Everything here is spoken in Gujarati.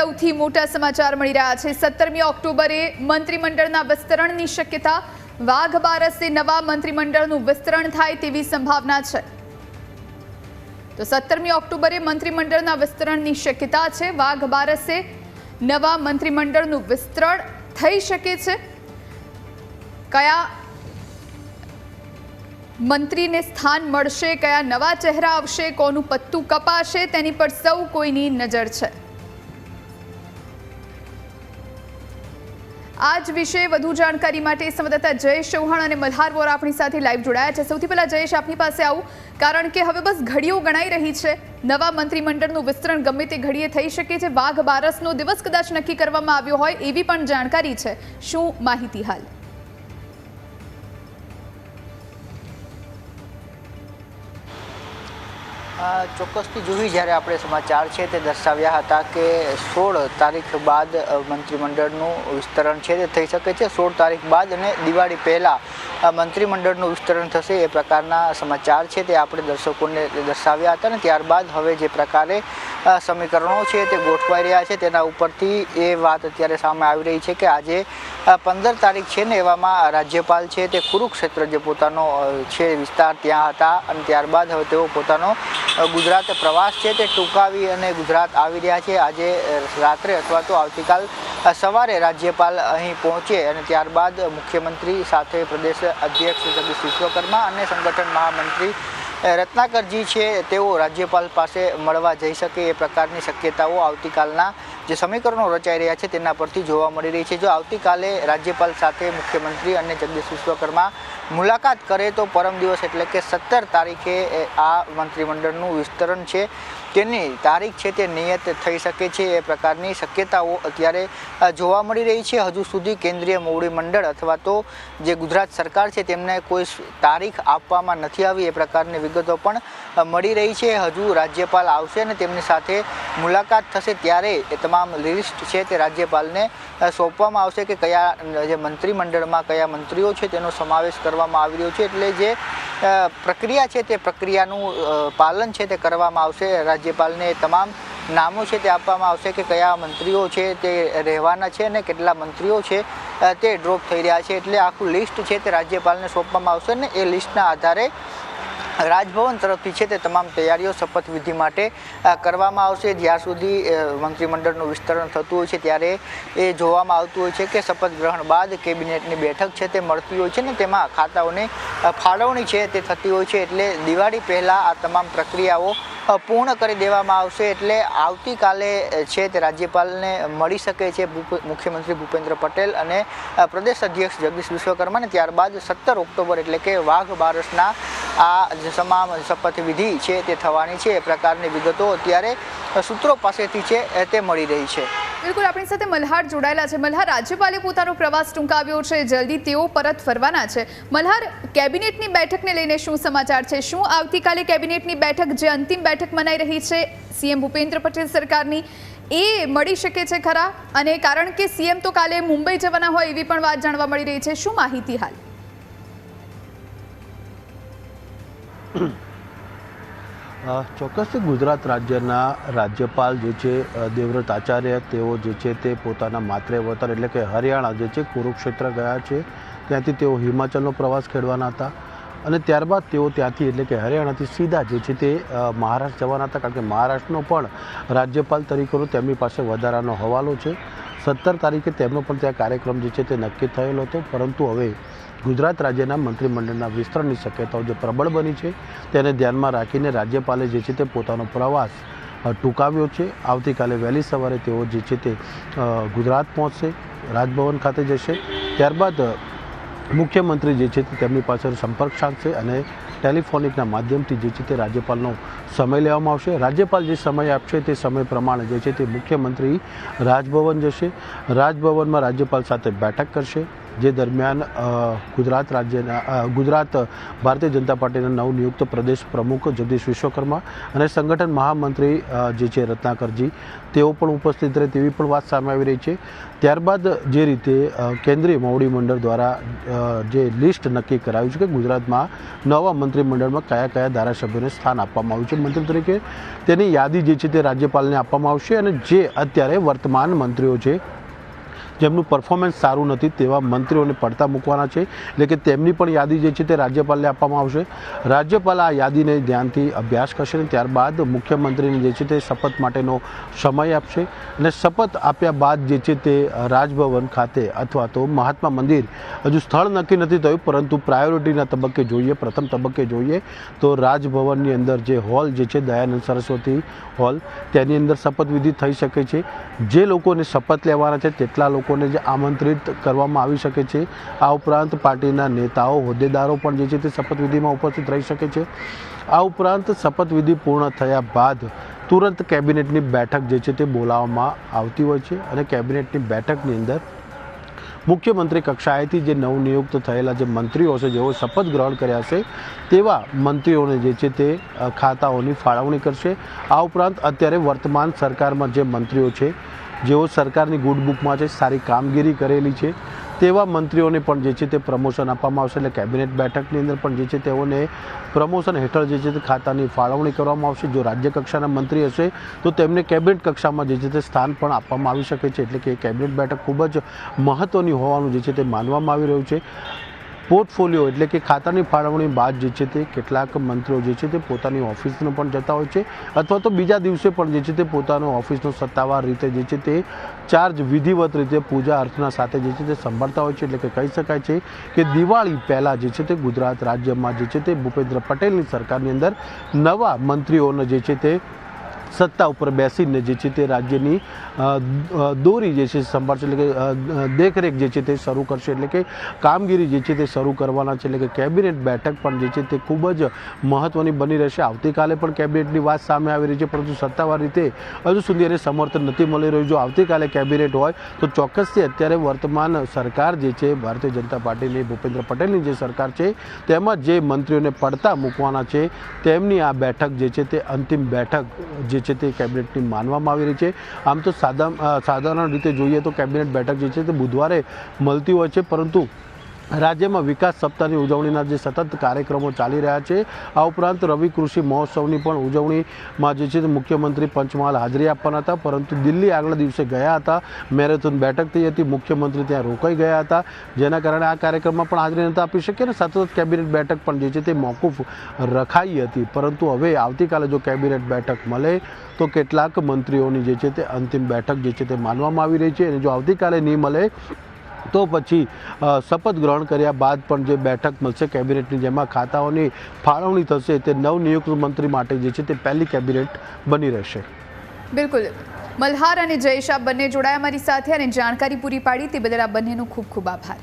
સૌથી મોટા સમાચાર મળી રહ્યા છે। 17મી ઓક્ટોબરે મંત્રીમંડળના વિસ્તરણની શક્યતા। વાઘ બારસે નવા મંત્રીમંડળનું વિસ્તરણ થાય તેવી સંભાવના છે। તો 17મી ઓક્ટોબરે મંત્રીમંડળના વિસ્તરણની શક્યતા છે। વાઘ બારસે નવા મંત્રીમંડળનું વિસ્તરણ થઈ શકે છે। કયા મંત્રીને સ્થાન મળશે, કયા નવા ચહેરા આવશે, કોનું પત્તું કપાશે, તેની પર સૌ કોઈની નજર છે। આજ વિશે વધુ જાણકારી માટે સંવાદદાતા જયેશ ચૌહાણ અને મલ્હાર વોરા આપણી સાથે લાઈવ જોડાયા છે। સૌથી પહેલા જયેશ, આપની પાસે આવું, કારણ કે હવે બસ ઘડીઓ ગણાઈ રહી છે। નવા મંત્રીમંડળનું વિસ્તરણ ગમે તે ઘડીએ થઈ શકે છે। વાઘ બારસનો દિવસ કદાચ નક્કી કરવામાં આવ્યો હોય એવી પણ જાણકારી છે। શું માહિતી હાલ? ચોક્કસથી જોઈ જ્યારે આપણે સમાચાર છે તે દર્શાવ્યા હતા કે 16 તારીખ બાદ મંત્રીમંડળનું વિસ્તરણ છે તે થઈ શકે છે। 16 તારીખ બાદ અને દિવાળી પહેલાં મંત્રીમંડળનું વિસ્તરણ થશે એ પ્રકારના સમાચાર છે તે આપણે દર્શકોને દર્શાવ્યા હતા। અને ત્યારબાદ હવે જે પ્રકારે સમીકરણો છે તે ગોઠવાઈ રહ્યા છે તેના ઉપરથી એ વાત અત્યારે સામે આવી રહી છે કે આજે 15 તારીખ છે ને એવામાં રાજ્યપાલ છે તે કુરુક્ષેત્ર જે પોતાનો છે વિસ્તાર ત્યાં હતા અને ત્યારબાદ હવે તેઓ પોતાનો ગુજરાત પ્રવાસ છે તે ટૂંકાવી અને ગુજરાત આવી રહ્યા છે। આજે રાત્રે અથવા તો આવતીકાલ સવારે રાજ્યપાલ અહીં પહોંચે અને ત્યારબાદ મુખ્યમંત્રી સાથે પ્રદેશ અધ્યક્ષ જગદીશ વિશ્વકર્મા અને સંગઠન મહામંત્રી રત્નાકરજી છે તેઓ રાજ્યપાલ પાસે મળવા જઈ શકે એ પ્રકારની શક્યતાઓ આવતીકાલના જે સમીકરણો રચાઈ રહ્યા છે તેના પરથી જોવા મળી રહી છે। જો આવતીકાલે રાજ્યપાલ સાથે મુખ્યમંત્રી અને જગદીશ વિશ્વકર્મા મુલાકાત કરે તો પરમ દિવસ એટલે કે 17 તારીખે આ મંત્રીમંડળનું વિસ્તરણ છે તેની તારીખ છે તે નિયત થઈ શકે છે એ પ્રકારની શક્યતાઓ અત્યારે જોવા મળી રહી છે। હજુ સુધી કેન્દ્રીય મોવડી મંડળ અથવા તો જે ગુજરાત સરકાર છે તેમને કોઈ તારીખ આપવામાં નથી આવી એ પ્રકારની વિગતો પણ મળી રહી છે। હજુ રાજ્યપાલ આવશે અને તેમની સાથે મુલાકાત થશે ત્યારે એ તમામ લિસ્ટ છે તે રાજ્યપાલને સોંપવામાં આવશે કે કયા જે મંત્રીમંડળમાં કયા મંત્રીઓ છે તેનો સમાવેશ કરવામાં આવી રહ્યો છે। એટલે જે પ્રક્રિયા છે તે પ્રક્રિયાનું પાલન છે તે કરવામાં આવશે। રાજ્યપાલને તમામ નામો છે તે આપવામાં આવશે કે કયા મંત્રીઓ છે તે રહેવાના છે અને કેટલા મંત્રીઓ છે તે ડ્રોપ થઈ રહ્યા છે। એટલે આખું લિસ્ટ છે તે રાજ્યપાલને સોંપવામાં આવશે અને એ લિસ્ટના આધારે રાજભવન તરફથી છે તે તમામ તૈયારીઓ શપથવિધિ માટે કરવામાં આવશે। જ્યાં સુધી મંત્રીમંડળનું વિસ્તરણ થતું હોય છે ત્યારે એ જોવામાં આવતું હોય છે કે શપથ ગ્રહણ બાદ કેબિનેટની બેઠક છે તે મળતી હોય છે ને તેમાં ખાતાઓની ફાળવણી છે તે થતી હોય છે। એટલે દિવાળી પહેલાં આ તમામ પ્રક્રિયાઓ પૂર્ણ કરી દેવામાં આવશે। એટલે આવતીકાલે છે તે રાજ્યપાલને મળી શકે છે મુખ્યમંત્રી ભૂપેન્દ્ર પટેલ અને પ્રદેશ અધ્યક્ષ જગદીશ વિશ્વકર્મા ને ત્યારબાદ 17 ઓક્ટોબર એટલે કે વાઘ બારસના આ જે તમામ શપથવિધિ છે તે થવાની છે એ પ્રકારની વિગતો અત્યારે સૂત્રો પાસેથી છે તે મળી રહી છે। બિલકુલ, આપણી સાથે મલ્હાર જોડાયેલા છે। મલ્હાર, રાજ્યપાલે પોતાનો પ્રવાસ ટૂંકાવ્યો છે, જલ્દી તેઓ પરત ફરવાના છે। મલ્હાર, કેબિનેટની બેઠકને લઈને શું સમાચાર છે? શું આવતીકાલે કેબિનેટની બેઠક જે અંતિમ બેઠક મનાઈ રહી છે સીએમ ભૂપેન્દ્ર પટેલ સરકારની એ મળી શકે છે ખરા? અને કારણ કે સીએમ તો કાલે મુંબઈ જવાના હોય એવી પણ વાત જાણવા મળી રહી છે, શું માહિતી હાલ? ચોક્કસથી ગુજરાત રાજ્યના રાજ્યપાલ જે છે દેવવ્રત આચાર્ય તેઓ જે છે તે પોતાના માતૃ વતન એટલે કે હરિયાણા જે છે કુરુક્ષેત્ર ગયા છે। ત્યાંથી તેઓ હિમાચલનો પ્રવાસ ખેડવાના હતા અને ત્યારબાદ તેઓ ત્યાંથી એટલે કે હરિયાણાથી સીધા જે છે તે મહારાષ્ટ્ર જવાના હતા, કારણ કે મહારાષ્ટ્રનો પણ રાજ્યપાલ તરીકેનો તેમની પાસે વધારાનો હવાલો છે। 17 તારીખે તેમનો પણ ત્યાં કાર્યક્રમ જે છે તે નક્કી થયેલો હતો, પરંતુ હવે ગુજરાત રાજ્યના મંત્રીમંડળના વિસ્તરણની શક્યતાઓ જે પ્રબળ બની છે તેને ધ્યાનમાં રાખીને રાજ્યપાલે જે છે તે પોતાનો પ્રવાસ ટૂંકાવ્યો છે। આવતીકાલે વહેલી સવારે તેઓ જે છે તે ગુજરાત પહોંચશે, રાજભવન ખાતે જશે, ત્યારબાદ મુખ્યમંત્રી જે છે તે તેમની પાસે સંપર્ક સાધશે અને ટેલિફોનિકના માધ્યમથી જે છે તે રાજ્યપાલનો સમય લેવામાં આવશે। રાજ્યપાલ જે સમય આપશે તે સમય પ્રમાણે જે છે તે મુખ્યમંત્રી રાજભવન જશે, રાજભવનમાં રાજ્યપાલ સાથે બેઠક કરશે, જે દરમિયાન ગુજરાત ભારતીય જનતા પાર્ટીના નવનિયુક્ત પ્રદેશ પ્રમુખ જગદીશ વિશ્વકર્મા અને સંગઠન મહામંત્રી જે છે રત્નાકરજી તેઓ પણ ઉપસ્થિત રહે તેવી પણ વાત સામે આવી રહી છે. ત્યારબાદ જે રીતે કેન્દ્રીય મોવડી મંડળ દ્વારા જે લિસ્ટ નક્કી કરાયું છે કે ગુજરાતમાં નવા મંત્રીમંડળમાં કયા કયા ધારાસભ્યોને સ્થાન આપવામાં આવ્યું છે મંત્રી તરીકે, તેની યાદી જે છે તે રાજ્યપાલને આપવામાં આવશે અને જે અત્યારે વર્તમાન મંત્રીઓ છે જેમનું પરફોર્મન્સ સારું નથી તેવા મંત્રીઓને પડતા મૂકવાના છે, એટલે કે તેમની પણ યાદી જે છે તે રાજ્યપાલને આપવામાં આવશે. રાજ્યપાલ આ યાદીને ધ્યાનથી અભ્યાસ કરશે અને ત્યારબાદ મુખ્યમંત્રીને જે છે તે શપથ માટેનો સમય આપશે અને શપથ આપ્યા બાદ જે છે તે રાજભવન ખાતે અથવા તો મહાત્મા મંદિર, હજુ સ્થળ નક્કી નથી થયું પરંતુ પ્રાયોરિટીના તબક્કે જોઈએ, પ્રથમ તબક્કે જોઈએ તો રાજભવનની અંદર જે હોલ જે છે દયાનંદ સરસ્વતી હોલ તેની અંદર શપથવિધિ થઈ શકે છે. જે લોકોને શપથ લેવાના છે તેટલા લોકોને જે આમંત્રિત કરવામાં આવી શકે છે. આ ઉપરાંત પાર્ટીના નેતાઓ, હોદ્દેદારો પણ જે છે તે શપથવિધિમાં ઉપસ્થિત રહી શકે છે. આ ઉપરાંત શપથવિધિ પૂર્ણ થયા બાદ તુરંત કેબિનેટની બેઠક જે છે તે બોલાવવામાં આવતી હોય છે અને કેબિનેટની બેઠકની અંદર મુખ્યમંત્રી કક્ષાએથી જે નવનિયુક્ત થયેલા જે મંત્રીઓ છે જેઓ શપથ ગ્રહણ કર્યા છે તેવા મંત્રીઓને જે છે તે ખાતાઓની ફાળવણી કરશે. આ ઉપરાંત અત્યારે વર્તમાન સરકારમાં જે મંત્રીઓ છે જેઓ સરકારની ગુડબુકમાં છે, સારી કામગીરી કરેલી છે તેવા મંત્રીઓને પણ જે છે તે પ્રમોશન આપવામાં આવશે. એટલે કેબિનેટ બેઠકની અંદર પણ જે છે તેઓને પ્રમોશન હેઠળ જે છે તે ખાતાની ફાળવણી કરવામાં આવશે. જો રાજ્ય કક્ષાના મંત્રી હશે તો તેમને કેબિનેટ કક્ષામાં જે છે તે સ્થાન પણ આપવામાં આવી શકે છે. એટલે કે કેબિનેટ બેઠક ખૂબ જ મહત્ત્વની હોવાનું જે છે તે માનવામાં આવી રહ્યું છે. પોર્ટફોલિયો એટલે કે ખાતાની ફાળવણી બાદ જે છે તે કેટલાક મંત્રીઓ જે છે તે પોતાની ઓફિસનો પણ જતા હોય છે અથવા તો બીજા દિવસે પણ જે છે તે પોતાનો ઓફિસનો સત્તાવાર રીતે જે છે તે ચાર્જ વિધિવત રીતે પૂજા અર્ચના સાથે જે છે તે સંભાળતા હોય છે. એટલે કે કહી શકાય છે કે દિવાળી પહેલાં જે છે તે ગુજરાત રાજ્યમાં જે છે તે ભૂપેન્દ્ર પટેલની સરકારની અંદર નવા મંત્રીઓને જે છે તે સત્તા ઉપર બેસીને જે છે તે રાજ્યની દોરી જે છે સંભાળશે, એટલે કે દેખરેખ જે છે તે શરૂ કરશે, એટલે કે કામગીરી જે છે તે શરૂ કરવાના છે. એટલે કે કેબિનેટ બેઠક પણ જે છે તે ખૂબ જ મહત્ત્વની બની રહેશે. આવતીકાલે પણ કેબિનેટની વાત સામે આવી રહી છે પરંતુ સત્તાવાર રીતે હજુ સુધી એને સમર્થન નથી મળી રહ્યું. જો આવતીકાલે કેબિનેટ હોય તો ચોક્કસથી અત્યારે વર્તમાન સરકાર જે છે ભારતીય જનતા પાર્ટીની ભૂપેન્દ્ર પટેલની જે સરકાર છે તેમાં જે મંત્રીઓને પડતા મૂકવાના છે તેમની આ બેઠક જે છે તે અંતિમ બેઠક જે છે તે કેબિનેટની માનવામાં આવી રહી છે. આમ તો સાધારણ રીતે જોઈએ તો કેબિનેટ બેઠક જે છે તે બુધવારે મળતી હોય છે પરંતુ રાજ્યમાં વિકાસ સપ્તાહની ઉજવણીના જે સતત કાર્યક્રમો ચાલી રહ્યા છે, આ ઉપરાંત રવિ કૃષિ મહોત્સવની પણ ઉજવણીમાં જે છે તે મુખ્યમંત્રી પંચમહાલ હાજરી આપવાના હતા પરંતુ દિલ્હી આગલા દિવસે ગયા હતા. મેરેથોન બેઠક થઈ હતી, મુખ્યમંત્રી ત્યાં રોકાઈ ગયા હતા જેના કારણે આ કાર્યક્રમમાં પણ હાજરી નહોતા આપી શક્યા અને સતત કેબિનેટ બેઠક પણ જે છે તે મોકૂફ રખાઈ હતી. પરંતુ હવે આવતીકાલે જો કેબિનેટ બેઠક મળે તો કેટલાક મંત્રીઓની જે છે તે અંતિમ બેઠક જે છે તે માનવામાં આવી રહી છે અને જો આવતીકાલે નહીં મળે તો પછી શપથ ગ્રહણ કર્યા બાદ પણ જે બેઠક મળશે કેબિનેટની જેમાં ખાતાઓની ફાળવણી થશે તે નવનિયુક્ત મંત્રી માટે જે છે તે પહેલી કેબિનેટ બની રહેશે. બિલકુલ. મલ્હાર અને જયેશ આ બંને જોડાયા મારી સાથે અને જાણકારી પૂરી પાડી તે બદલ આ બંનેનો ખૂબ ખૂબ આભાર.